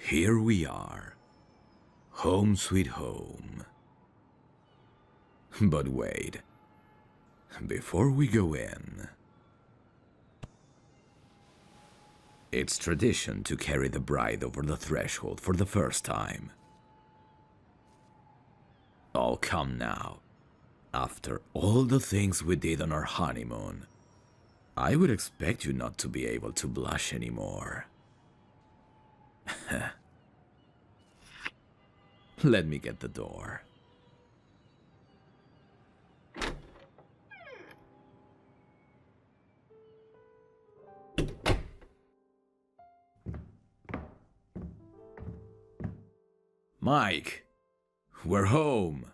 Here we are. Home sweet home. But wait. Before we go in, it's tradition to carry the bride over the threshold for the first time. Oh, come now. After all the things we did on our honeymoon, I would expect you not to be able to blush anymore. Let me get the door. Mike, we're home.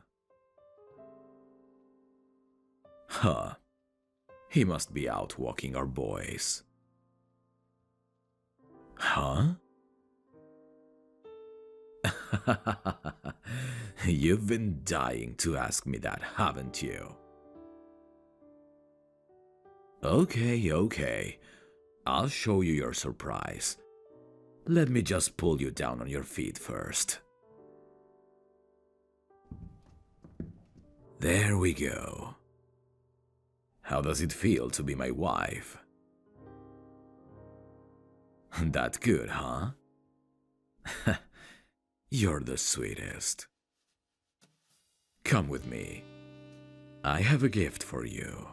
Huh. He must be out walking our boys. Huh? You've been dying to ask me that, haven't you? Okay. I'll show you your surprise. Let me just pull you down on your feet first. There we go. How does it feel to be my wife? That good, huh? You're the sweetest. Come with me. I have a gift for you.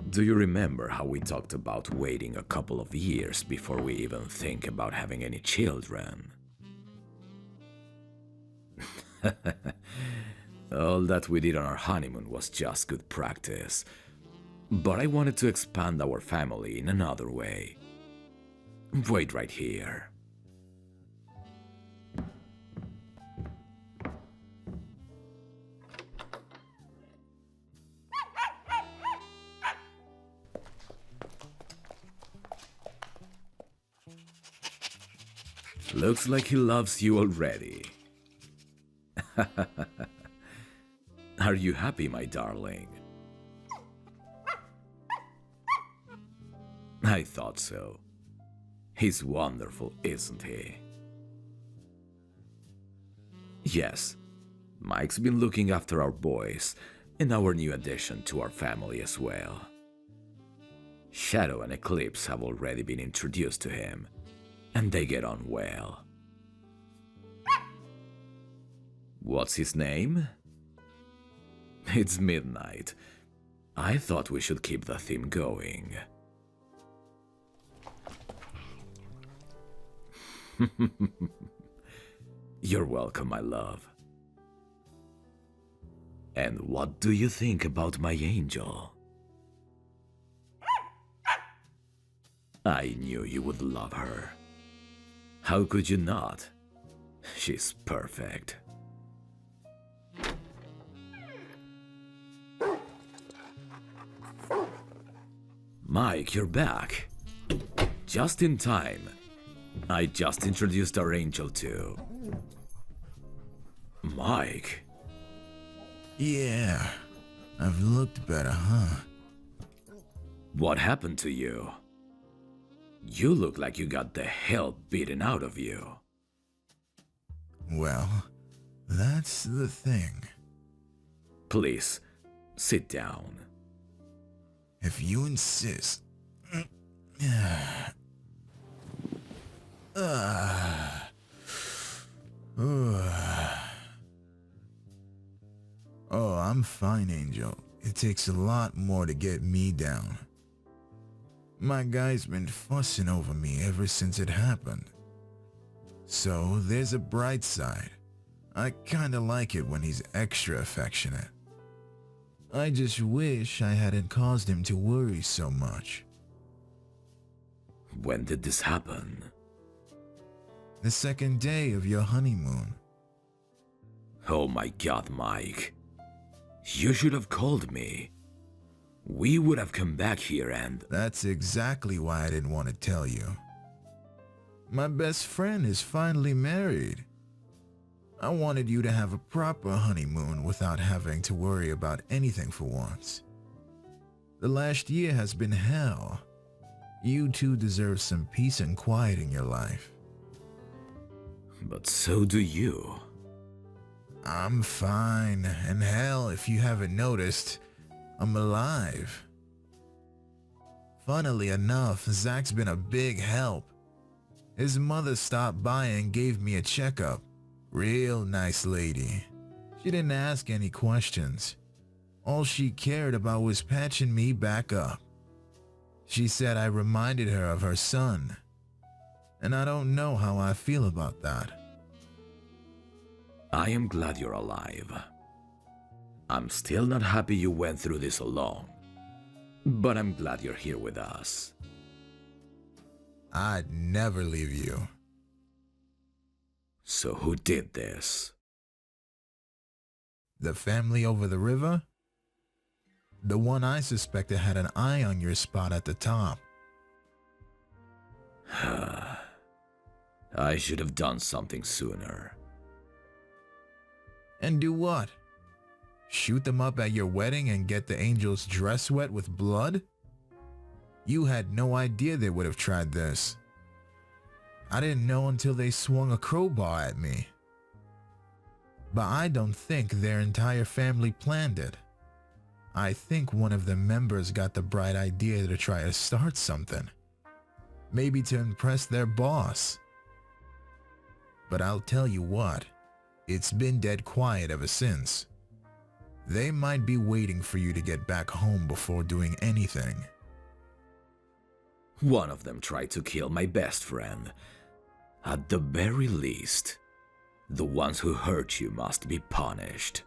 Do you remember how we talked about waiting a couple of years before we even think about having any children? All that we did on our honeymoon was just good practice. But I wanted to expand our family in another way. Wait right here. Looks like he loves you already. Are you happy, my darling? I thought so. He's wonderful, isn't he? Yes, Mike's been looking after our boys and our new addition to our family as well. Shadow and Eclipse have already been introduced to him, and they get on well. What's his name? It's midnight. I thought we should keep the theme going. You're welcome, my love. And what do you think about my angel? I knew you would love her. How could you not? She's perfect. Mike, you're back. Just in time. I just introduced our angel too. Mike. Yeah, I've looked better, huh? What happened to you? You look like you got the hell beaten out of you. Well, that's the thing. Please, sit down. If you insist. Oh, I'm fine, Angel. It takes a lot more to get me down. My guy's been fussing over me ever since it happened. So there's a bright side. I kinda like it when he's extra affectionate. I just wish I hadn't caused him to worry so much. When did this happen? The second day of your honeymoon. Oh my God, Mike. You should have called me. We would have come back here and... That's exactly why I didn't want to tell you. My best friend is finally married. I wanted you to have a proper honeymoon without having to worry about anything for once. The last year has been hell. You too deserve some peace and quiet in your life. But so do you. I'm fine, and hell, if you haven't noticed, I'm alive. Funnily enough, Zach's been a big help. His mother stopped by and gave me a checkup. Real nice lady. She didn't ask any questions. All she cared about was patching me back up. She said I reminded her of her son. And I don't know how I feel about that. I am glad you're alive. I'm still not happy you went through this alone. But I'm glad you're here with us. I'd never leave you. So who did this? The family over the river? The one I suspected had an eye on your spot at the top. I should have done something sooner. And do what? Shoot them up at your wedding and get the angel's dress wet with blood? You had no idea they would have tried this. I didn't know until they swung a crowbar at me. But I don't think their entire family planned it. I think one of the members got the bright idea to try to start something. Maybe to impress their boss. But I'll tell you what, it's been dead quiet ever since. They might be waiting for you to get back home before doing anything. One of them tried to kill my best friend. At the very least, the ones who hurt you must be punished.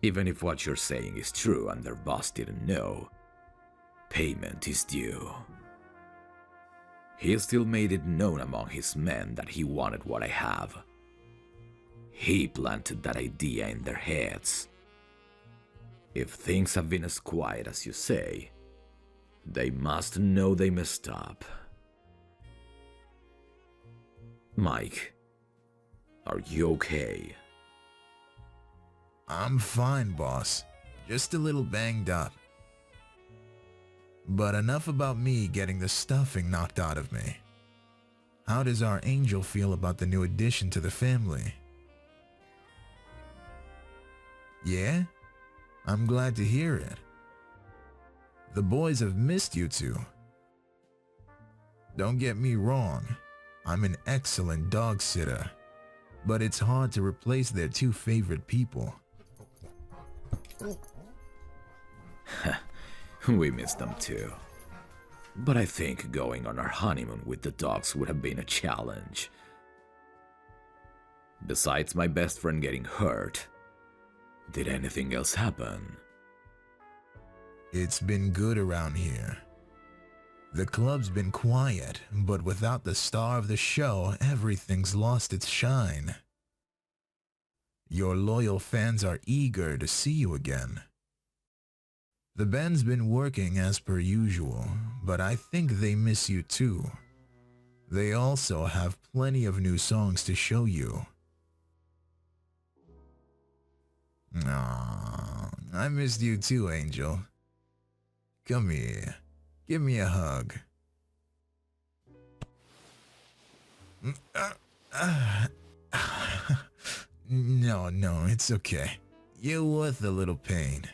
Even if what you're saying is true and their boss didn't know, payment is due. He still made it known among his men that he wanted what I have. He planted that idea in their heads. If things have been as quiet as you say, they must know they messed up. Mike, are you okay? I'm fine, boss. Just a little banged up. But enough about me getting the stuffing knocked out of me. How does our angel feel about the new addition to the family? Yeah? I'm glad to hear it. The boys have missed you two. Don't get me wrong, I'm an excellent dog sitter, but it's hard to replace their two favorite people. We miss them too. But I think going on our honeymoon with the dogs would have been a challenge. Besides my best friend getting hurt, did anything else happen? It's been good around here. The club's been quiet, but without the star of the show, everything's lost its shine. Your loyal fans are eager to see you again. The band's been working as per usual, but I think they miss you too. They also have plenty of new songs to show you. Aww, I missed you too, Angel. Come here, give me a hug. No, it's okay. You're worth a little pain.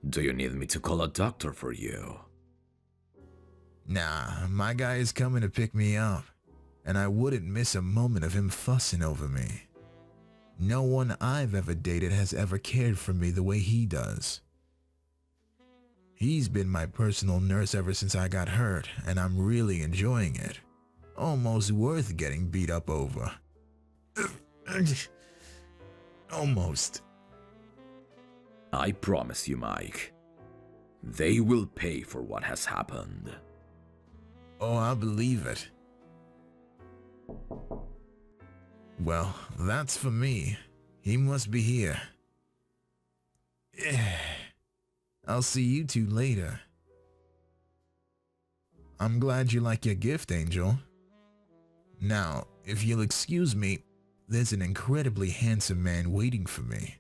Do you need me to call a doctor for you? Nah, my guy is coming to pick me up, and I wouldn't miss a moment of him fussing over me. No one I've ever dated has ever cared for me the way he does. He's been my personal nurse ever since I got hurt, and I'm really enjoying it. Almost worth getting beat up over. Almost. I promise you, Mike. They will pay for what has happened. Oh, I believe it. Well, that's for me. He must be here. I'll see you two later. I'm glad you like your gift, Angel. Now, if you'll excuse me, there's an incredibly handsome man waiting for me.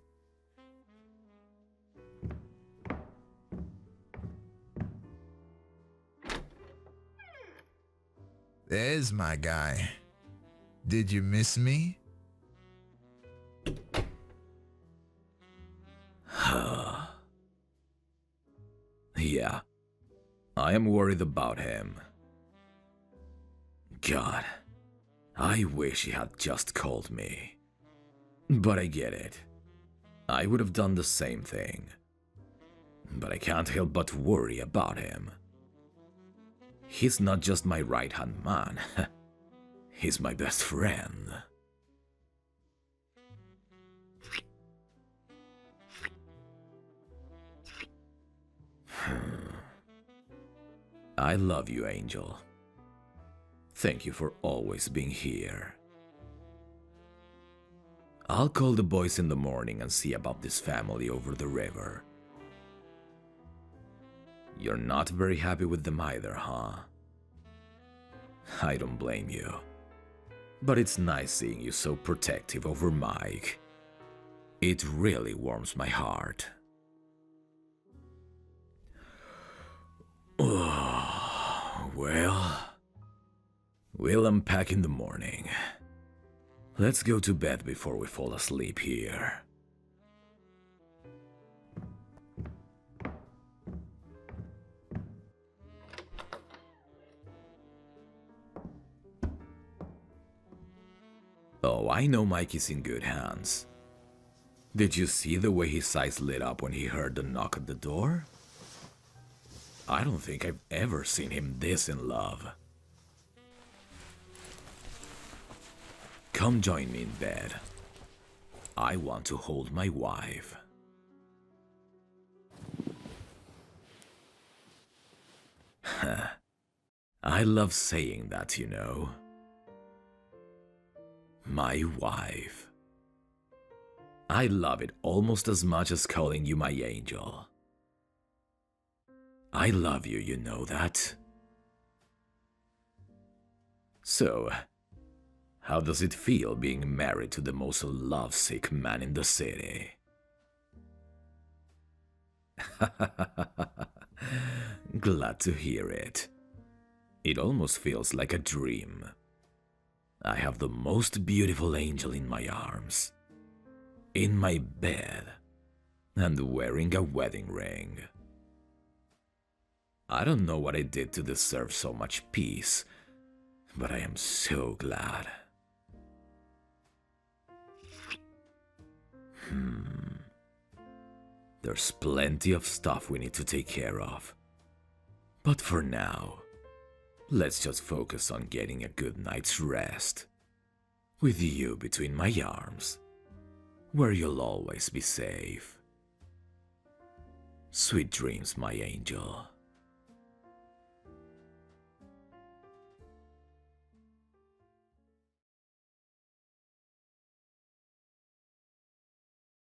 There's my guy. Did you miss me? Yeah, I am worried about him. God, I wish he had just called me. But I get it. I would have done the same thing. But I can't help but worry about him. He's not just my right-hand man. He's my best friend. I love you, Angel. Thank you for always being here. I'll call the boys in the morning and see about this family over the river. You're not very happy with them either, huh? I don't blame you. But it's nice seeing you so protective over Mike. It really warms my heart. Well, we'll unpack in the morning. Let's go to bed before we fall asleep here. Oh, I know Mike is in good hands. Did you see the way his eyes lit up when he heard the knock at the door? I don't think I've ever seen him this in love. Come join me in bed. I want to hold my wife. I love saying that, you know. My wife. I love it almost as much as calling you my angel. I love you, you know that. So, how does it feel being married to the most lovesick man in the city? Glad to hear it. It almost feels like a dream. I have the most beautiful angel in my arms, in my bed, and wearing a wedding ring. I don't know what I did to deserve so much peace, but I am so glad. There's plenty of stuff we need to take care of. But for now, let's just focus on getting a good night's rest. With you between my arms, where you'll always be safe. Sweet dreams, my angel.